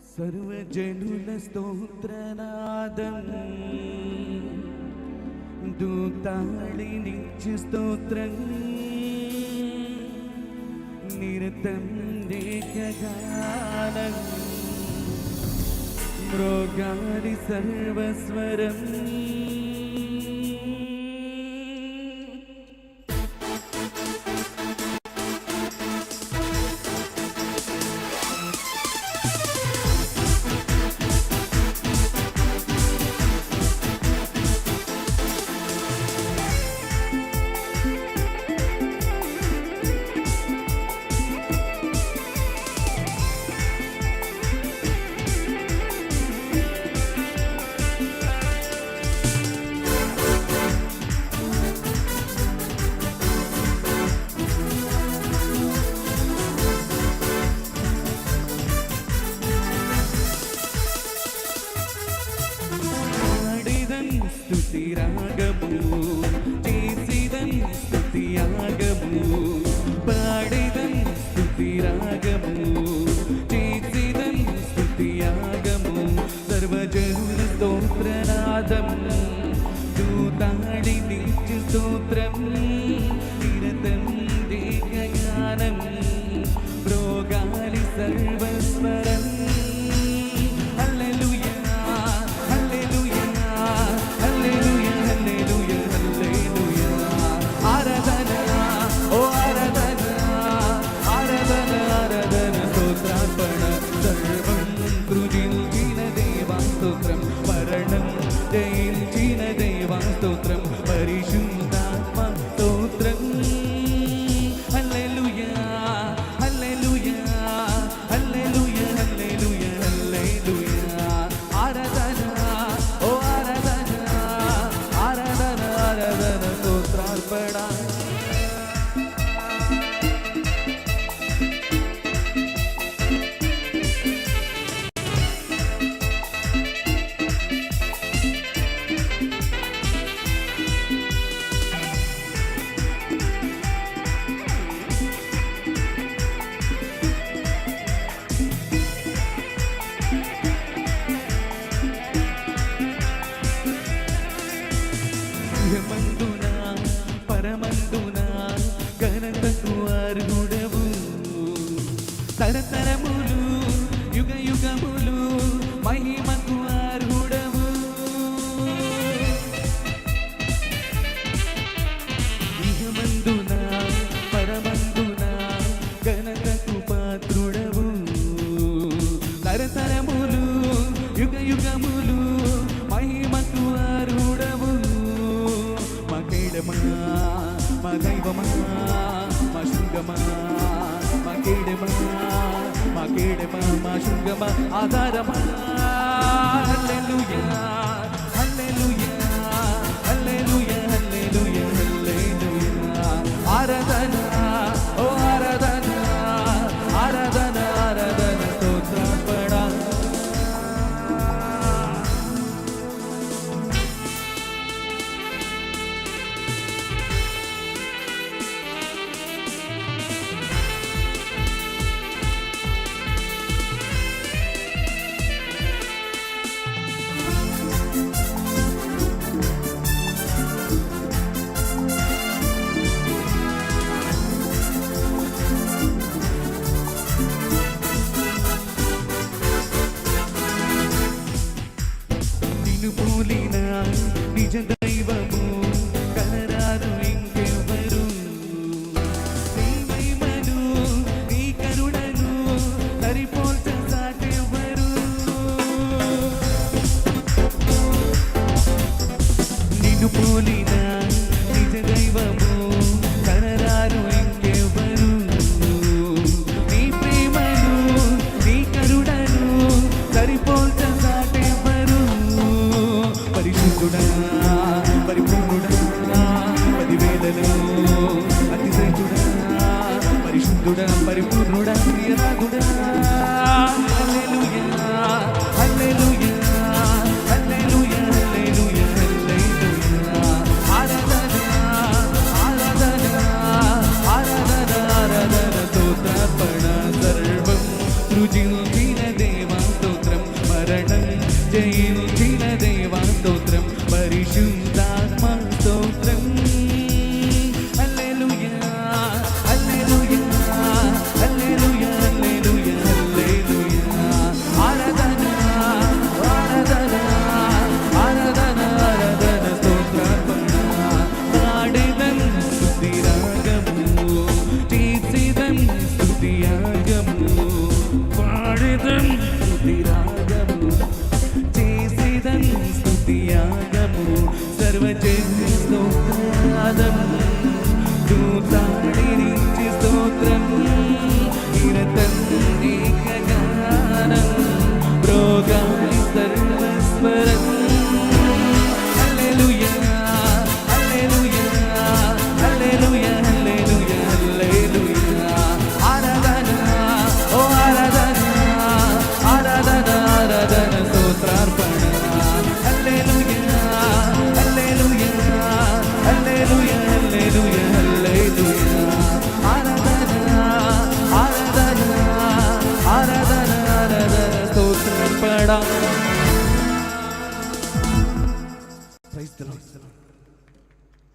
സർവജനുല സ്തോത്രനാദം ദൂതാളി നിത്യ സ്തോത്രം നിരതം രേഖഗാനം മൃഗാരി സർവസ്വരം స్తుతిరాగము చేసిదన్ స్తుతియాగము పాడిదన్ స్తుతిరాగము చేసిదన్ స్తుతియాగము సర్వజనుల స్తోత్రనాదం దూతాళి నిత్య స్తోత్రం నిరతం దిగగానం మ్రోగాలి సర్వస్వరం జయించిన దేవా స్తోత్రం పరిశుద్ధాత్మ స్తోత్రం హల్లెలూయా హల్లెలూయా హల్లెలూయా హల్లెలూయా హల్లెలూయా ఆరాధన ఓ ఆరాధన ఆరాధన ఆరాధన స్తోత్రార్పణ పరమందున ఘనతకు అర్హుడవు తరతరములు యుగ యుగములు మహిమకు అర్హుడవు ఇహమందున పరమందున ఘనతకు పాత్రుడవు తరతరములు యుగ యుగములు మహిమకు అర్హుడవు మా దైవమా మా శృంగమా మా కేడమా మా శృంగమా ఆధారమా హల్లెలూయా హల్లెలూయా హల్లెలూయా హల్లెలూయా హల్లెలూయా ఆరాధన ఓ ఆరాధన ఆరాధన ఆరాధన స్తోత్రార్పణ నిజ దైవము కనరాదు ఇంకెవరు నీ మహిమను నీ కరుణను సరిపోల్చ సాటెవరు నిన్ను పోలిన నిజ దైవము కనరాదు ఇంకెవరు నీ ప్రేమను నీ కరుణను సరిపోల్చ సాటెవరు పరిశుద్ధుడా పరిపూర్ణుడా పదివేలలో అతిశయుడా పరిశుద్ధుడా పరిపూర్ణుడా ప్రియరాగుడా హల్లెలూయా హల్లెలూయా హల్లెలూయా హల్లెలూయా హల్లెలూయా ఆరాధన ఆరాధన ఆరాధన ఆరాధన స్తోత్రార్పణ పరిశుద్ధుడా. Praise the lord.